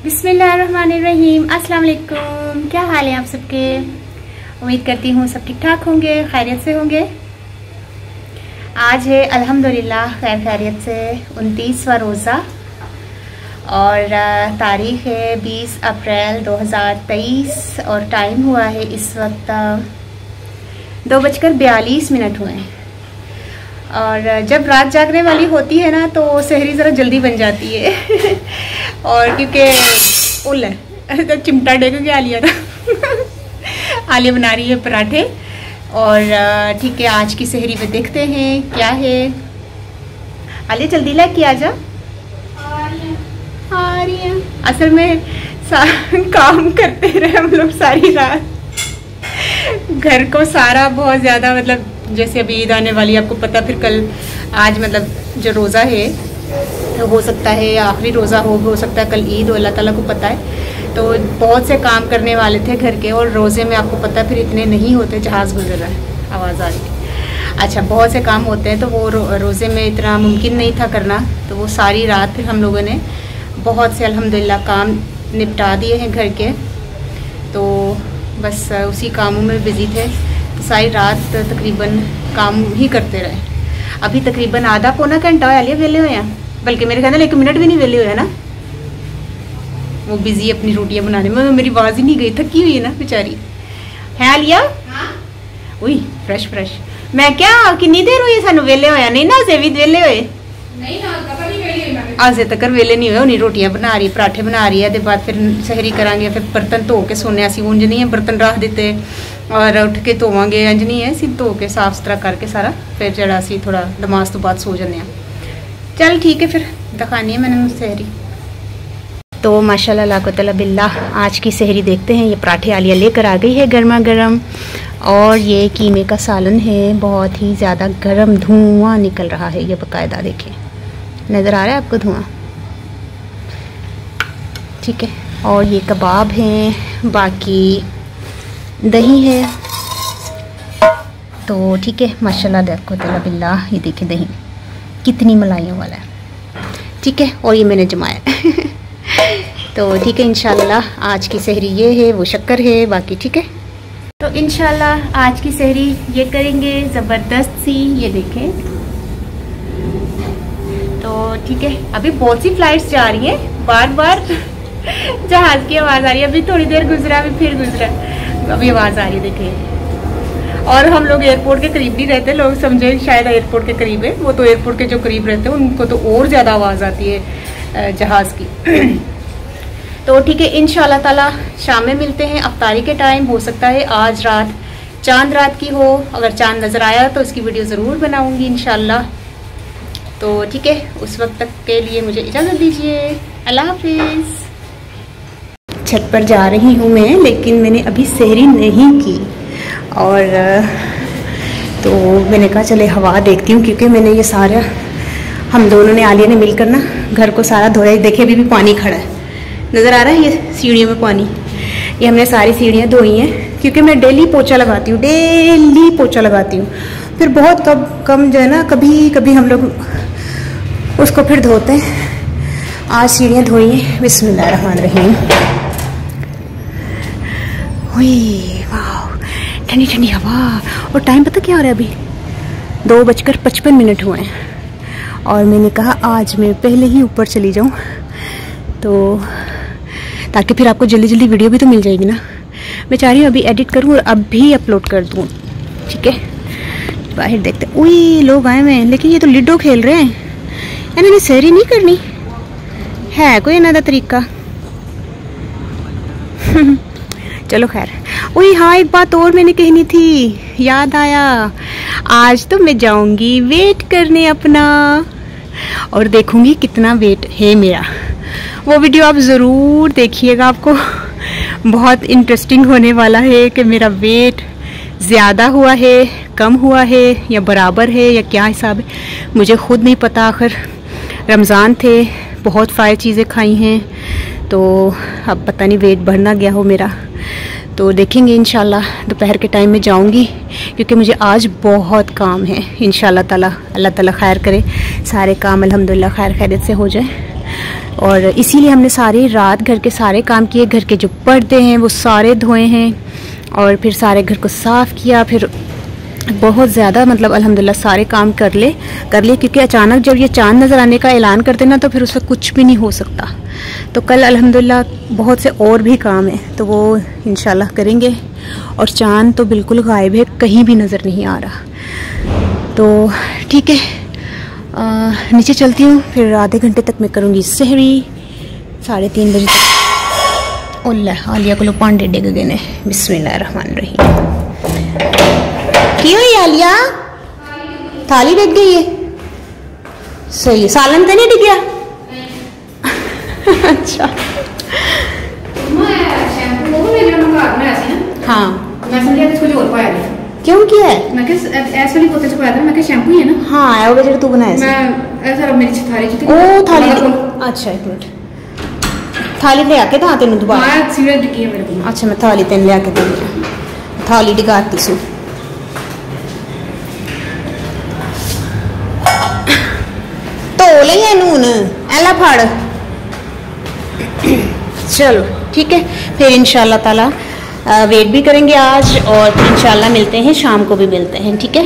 बिस्मिल्लाहिर्रहमानिर्रहीम। अस्सलाम वालेकुम। क्या हाल है आप सबके? उम्मीद करती हूँ सब ठीक ठाक होंगे, खैरियत से होंगे। आज है अल्हम्दुलिल्लाह खैर खैरियत से 29वां रोज़ा और तारीख़ है 20 अप्रैल 2023 और टाइम हुआ है इस वक्त 2:42 हुए हैं। और जब रात जागने वाली होती है ना तो सहरी ज़रा जल्दी बन जाती है और क्योंकि उल है तो चिमटा डेग के आलिया था आलिया बना रही है पराठे। और ठीक है, आज की सहरी में देखते हैं क्या है। आलिया जल्दी ला के आ जा। आ रही है। असल में काम करते रहे हम लोग सारी रात, घर को सारा बहुत ज़्यादा, मतलब जैसे अभी ईद आने वाली है आपको पता, फिर कल आज मतलब जो रोज़ा है तो हो सकता है आखिरी रोज़ा हो सकता है कल ईद हो, अल्लाह ताला को पता है। तो बहुत से काम करने वाले थे घर के, और रोज़े में आपको पता है फिर इतने नहीं होते। जहाज़ गुजर रहा है, आवाज़ आ रही है। अच्छा, बहुत से काम होते हैं तो वो रोज़े में इतना मुमकिन नहीं था करना, तो वो सारी रात फिर हम लोगों ने बहुत से अल्हम्दुलिल्लाह काम निपटा दिए हैं घर के। तो बस उसी कामों में बिज़ी थे, तो सारी रात तकरीबन काम ही करते रहे। अभी तकरीबन आधा पौना घंटा हो लिया वेले हुए हैं, बल्कि मेरे ख्याल 1 मिनट भी नहीं वेले हुए ना। वो बिज़ी अपनी रोटियां बनाने में, मेरी आवाज़ ही नहीं गई, थकी हुई है ना बेचारी। है आलिया? उई फ्रेश फ्रेश। मैं क्या कितनी देर हुई सानू वेले होया? नहीं ना, अजे भी वेले होए नहीं ना, अजे तक वेले नहीं हुए। उन्हीं रोटियां बना रही, पराठे बना रही है, बाद फिर सहरी करांगे, फिर बर्तन धो के सोने। असी उंज नहीं है बर्तन रख दिते और उठ के धोवांगे, इंज नहीं है, सिर्फ धो के साफ सुथरा करके सारा, फिर जरा असी थोड़ा नमाज तो बाद सो जाने। चल ठीक है, फिर दिखानी है मैंने सहरी। तो माशाल्लाह ला कुव्वता बिल्लाह, आज की सहरी देखते हैं। ये पराठे आलिया लेकर आ गई है गर्मा गर्म, और ये कीमे का सालन है। बहुत ही ज़्यादा गर्म धुआं निकल रहा है, ये बाकायदा देखिए, नज़र आ रहा है आपको धुआं? ठीक है। और ये कबाब हैं, बाकी दही है। तो ठीक है, माशाल्लाह ला कुव्वता बिल्लाह, ये देखिए दही कितनी मलाइयों वाला है। ठीक है, और ये मैंने जमाया तो ठीक है, इंशाल्लाह आज की सहरी ये है, वो शक्कर है, बाकी ठीक है। तो इंशाल्लाह आज की सहरी ये करेंगे ज़बरदस्त सी, ये देखें। तो ठीक है, अभी बहुत सी फ्लाइट्स जा रही हैं, बार बार जहाज़ की आवाज़ आ रही है। अभी थोड़ी देर गुजरा, अभी फिर गुजरा, अभी आवाज़ आ रही है देखिए। और हम लोग एयरपोर्ट के करीब नहीं रहते, लोग समझे शायद एयरपोर्ट के करीब है, वो तो एयरपोर्ट के जो करीब रहते हैं उनको तो और ज़्यादा आवाज़ आती है जहाज़ की। तो ठीक है, इंशाल्लाह ताला शाम में मिलते हैं अफ्तारी के टाइम। हो सकता है आज रात चांद रात की हो, अगर चांद नज़र आया तो इसकी वीडियो ज़रूर बनाऊंगी इंशाल्लाह। तो ठीक है, उस वक्त तक के लिए मुझे इजाज़त दीजिए, अल्लाह हाफिज़। छत पर जा रही हूँ मैं, लेकिन मैंने अभी सहरी नहीं की, और तो मैंने कहा चले हवा देखती हूँ, क्योंकि मैंने ये सारा, हम दोनों ने, आलिया ने मिलकर ना घर को सारा धोया। देखिए अभी भी पानी खड़ा है, नज़र आ रहा है ये सीढ़ियों में पानी। ये हमने सारी सीढ़ियाँ धोई हैं, क्योंकि मैं डेली पोछा लगाती हूँ, डेली पोछा लगाती हूँ। फिर बहुत कम जो है ना, कभी कभी हम लोग उसको फिर धोते हैं। आज सीढ़ियाँ धोई हैं। बिस्मिल्लाहिर्रहमानिर्रहीम। हुई वाह, ठंडी ठंडी हवा। और टाइम पता क्या हो रहा है? अभी 2:55 हुए हैं, और मैंने कहा आज मैं पहले ही ऊपर चली जाऊँ, तो ताकि फिर आपको जल्दी जल्दी वीडियो भी तो मिल जाएगी ना। मैं चाह रही हूँ अभी एडिट करूँ और अब भी अपलोड कर दूँ। ठीक है, बाहर देखते। उई लोग आए हुए हैं, लेकिन ये तो लिडो खेल रहे हैं। इन्होंने सहरी नहीं करनी है, कोई इन्हों का तरीका चलो खैर। उई हाँ, एक बात और मैंने कहनी थी, याद आया। आज तो मैं जाऊँगी वेट करने अपना, और देखूँगी कितना वेट है मेरा। वो वीडियो आप ज़रूर देखिएगा, आपको बहुत इंटरेस्टिंग होने वाला है कि मेरा वेट ज़्यादा हुआ है, कम हुआ है, या बराबर है, या क्या हिसाब है, मुझे खुद नहीं पता। आखिर रमज़ान थे, बहुत सारी चीज़ें खाई हैं, तो अब पता नहीं वेट बढ़ना गया हो मेरा। तो देखेंगे इंशाल्लाह, दोपहर के टाइम में जाऊंगी, क्योंकि मुझे आज बहुत काम है। इंशाल्लाह ताला, अल्लाह ताला खैर करे, सारे काम अल्हम्दुलिल्लाह खैर खैरियत से हो जाए। और इसीलिए हमने सारी रात घर के सारे काम किए। घर के जो पर्दे हैं वो सारे धोए हैं और फिर सारे घर को साफ़ किया। फिर बहुत ज़्यादा मतलब अल्हम्दुलिल्लाह सारे काम कर लिए क्योंकि अचानक जब ये चांद नज़र आने का ऐलान करते ना तो फिर उससे कुछ भी नहीं हो सकता। तो कल अल्हम्दुलिल्लाह बहुत से और भी काम है तो वो इंशाल्लाह करेंगे। और चांद तो बिल्कुल गायब है, कहीं भी नज़र नहीं आ रहा। तो ठीक है, नीचे चलती हूँ, फिर आधे घंटे तक मैं करूँगी सहरी 3:30 बजे तक। ओल्ला आलिया को पांडे डिग गए ने। बिस्मिल्लाहिर्रहमानिर्रहीम। की हुई आलिया? थाली डिग गई है। सही है, सालन तो नहीं डिगया? अच्छा हाँ, मैं समझिया इसको जो और पाया नहीं। क्यों किया है? मैं ऐसे वाली पोते च पाया था, मैं शैम्पू ही है ना। हाँ है वो जो तू बनाया मैं ऐसा मेरी थाली च ओ थाली। अच्छा एक मिनट, थाली ले आके था तेन दोबारा? हां सीरियस डिगी है मेरे को। अच्छा मैं थाली तेन ले आके देनी, थाली डिगाती सू। तो ले है नून एला फाड़। चलो ठीक है, फिर इंशाल्लाह ताला वेट भी करेंगे आज और इंशाल्लाह मिलते हैं, शाम को भी मिलते हैं, ठीक है।